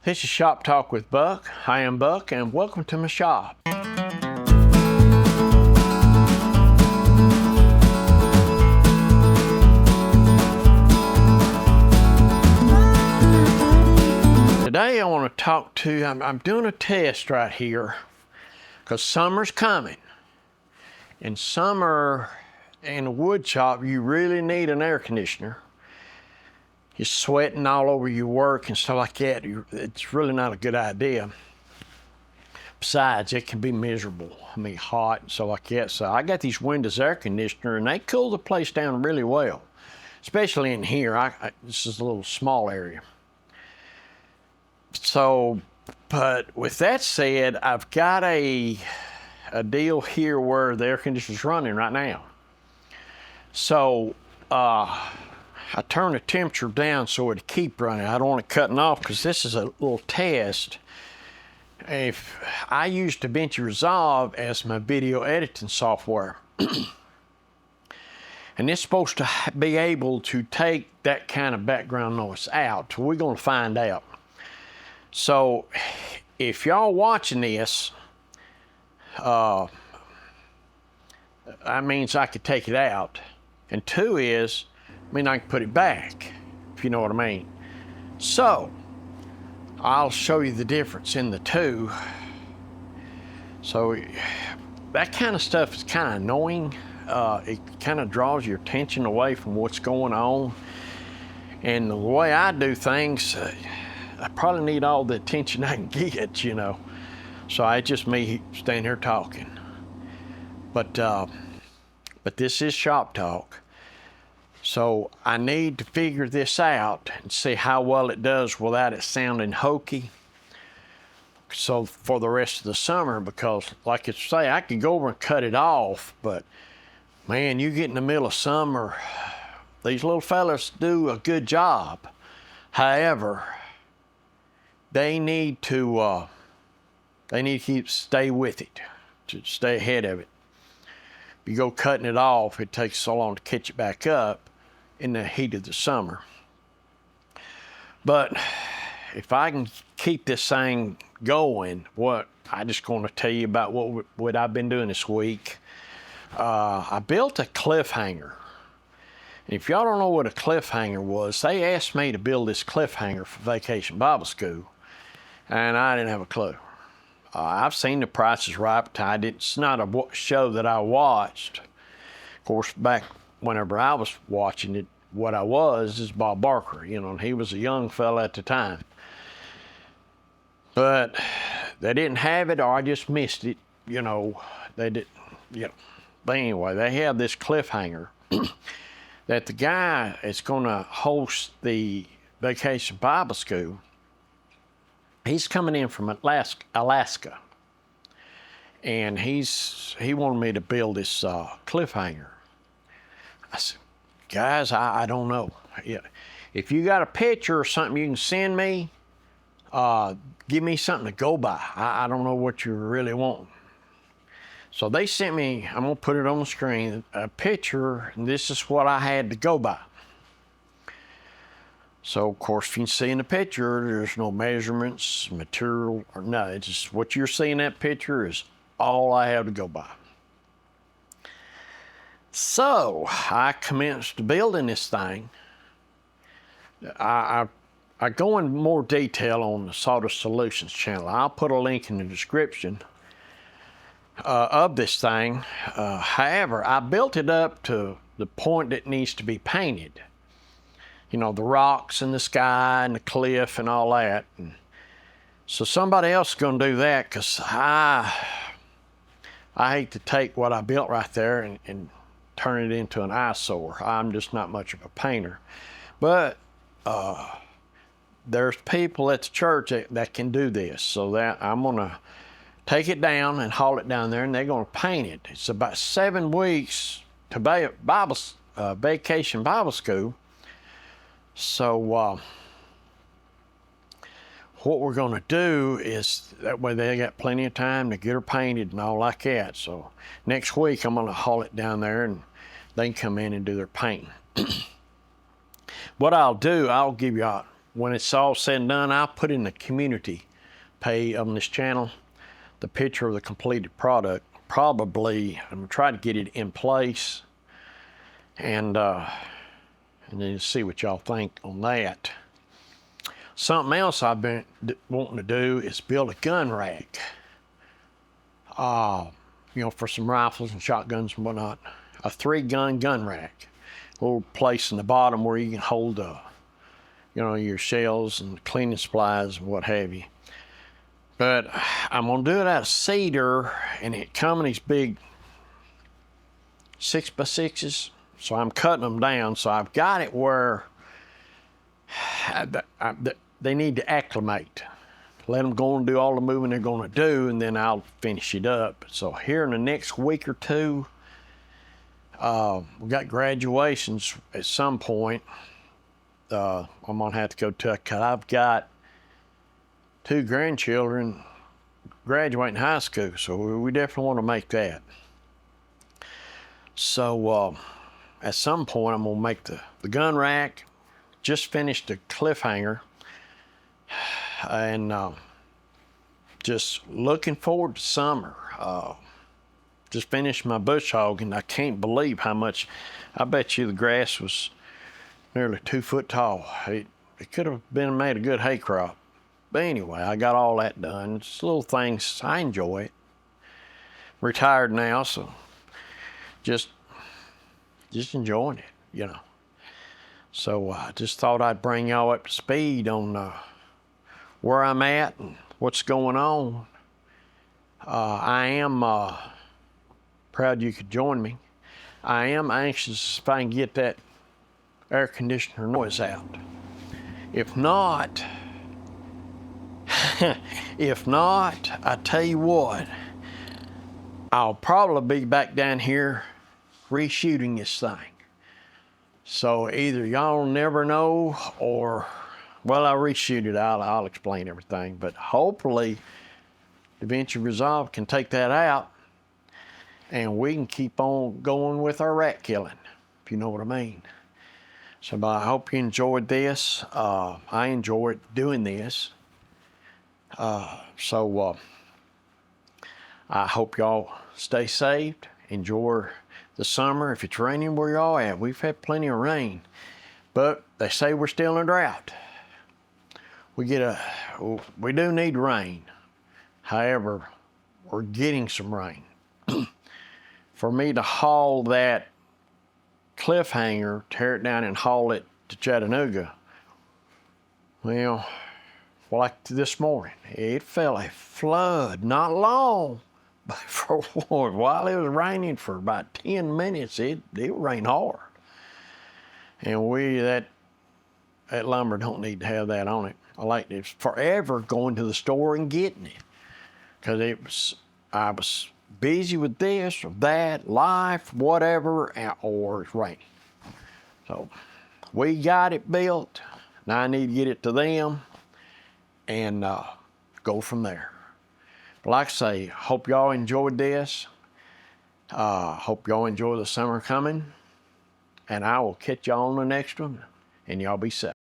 This is Shop Talk with Buck. I am Buck, and welcome to my shop. Today I want to talk to you. I'm doing a test right here because summer's coming. In summer, in the wood shop, you really need an air conditioner. You're sweating all over your work and stuff like that. It's really not a good idea. Besides, it can be miserable. I mean, hot and stuff like that. So I got these Windows air conditioner, and they cool the place down really well, especially in here. This is a little small area. So, but with that said, I've got a deal here where the air conditioner's running right now. So, I turn the temperature down so it'll keep running. I don't want it cutting off because this is a little test. If I use DaVinci Resolve as my video editing software, and it's supposed to be able to take that kind of background noise out. We're going to find out. So if y'all watching this, that means I could take it out. And two is, I can put it back, if you know what I mean. So I'll show you the difference in the two. So that kind of stuff is kind of annoying. It kind of draws your attention away from what's going on. And the way I do things, I probably need all the attention I can get, you know. So it's just me standing here talking. But this is Shop Talk. So I need to figure this out and see how well it does without it sounding hokey. So for the rest of the summer, because like I say, I could go over and cut it off, but man, you get in the middle of summer, these little fellas do a good job. However, they need to stay with it, to stay ahead of it. If you go cutting it off, it takes so long to catch it back up in the heat of the summer. But if I can keep this thing going, I'm just going to tell you about what I've been doing this week. I built a cliffhanger. If y'all don't know what a cliffhanger was, they asked me to build this cliffhanger for Vacation Bible School, and I didn't have a clue. I've seen The Price is Right. It's not a show that I watched. Of course, back whenever I was watching it, what I was is Bob Barker, you know, and he was a young fella at the time. But they didn't have it, or I just missed it, you know. They didn't, you know. But anyway, they have this cliffhanger that the guy that's going to host the Vacation Bible School, he's coming in from Alaska. And he wanted me to build this cliffhanger. I said, guys, I don't know. Yeah. If you got a picture or something you can send me, give me something to go by. I don't know what you really want. So they sent me, I'm going to put it on the screen, a picture, and this is what I had to go by. So, of course, if you can see in the picture, there's no measurements, material, or nothing. It's just what you're seeing in that picture is all I have to go by. So I commenced building this thing. I go in more detail on the Sawdust Solutions channel. I'll put a link in the description of this thing. However, I built it up to the point that it needs to be painted. You know, the rocks and the sky and the cliff and all that. And so somebody else is going to do that, because I hate to take what I built right there and turn it into an eyesore. I'm just not much of a painter. But there's people at the church that can do this. So that I'm going to take it down and haul it down there, and they're going to paint it. It's about 7 weeks to Vacation Bible School. So what we're going to do is, that way they got plenty of time to get her painted and all like that. So next week I'm going to haul it down there and they can come in and do their painting. What I'll do, I'll give you when it's all said and done, I'll put in the community page on this channel the picture of the completed product. Probably I'm gonna try to get it in place, and then see what y'all think on that. Something else I've been wanting to do is build a gun rack. You know, for some rifles and shotguns and whatnot. A 3-gun gun rack. A little place in the bottom where you can hold, you know, your shells and cleaning supplies and what have you. But I'm gonna do it out of cedar, and it comes in these big 6x6s. So I'm cutting them down. So I've got it where they need to acclimate. Let them go and do all the moving they're going to do, and then I'll finish it up. So here in the next week or two, we got graduations at some point. I'm going to have to go to, because I've got 2 grandchildren graduating high school, so we definitely want to make that. So at some point, I'm going to make the gun rack. Just finished the cliffhanger. And just looking forward to summer. Just finished my bush hogging. I can't believe how much. I bet you the grass was nearly 2 foot tall. It could have been made a good hay crop. But anyway, I got all that done. It's little things. I enjoy it. Retired now, so just enjoying it, you know. So I just thought I'd bring y'all up to speed on where I'm at and what's going on. I am proud you could join me. I am anxious if I can get that air conditioner noise out. If not, I tell you what, I'll probably be back down here reshooting this thing. So either y'all never know, or, well, I'll reshoot it. I'll explain everything. But hopefully, DaVinci Resolve can take that out, and we can keep on going with our rat killing, if you know what I mean. So I hope you enjoyed this. I enjoyed doing this. So I hope y'all stay safe, enjoy the summer. If it's raining where y'all at, we've had plenty of rain, but they say we're still in a drought. We do need rain. However, we're getting some rain. For me to haul that cliffhanger, tear it down and haul it to Chattanooga, well, like this morning, it fell a flood, not long, but for while it was raining for about 10 minutes, it rained hard. And that lumber don't need to have that on it. It's forever going to the store and getting it, because I was busy with this or that, life, whatever, or it's raining. So we got it built. Now I need to get it to them and go from there. But like I say, hope y'all enjoyed this. Hope y'all enjoy the summer coming. And I will catch y'all on the next one. And y'all be safe.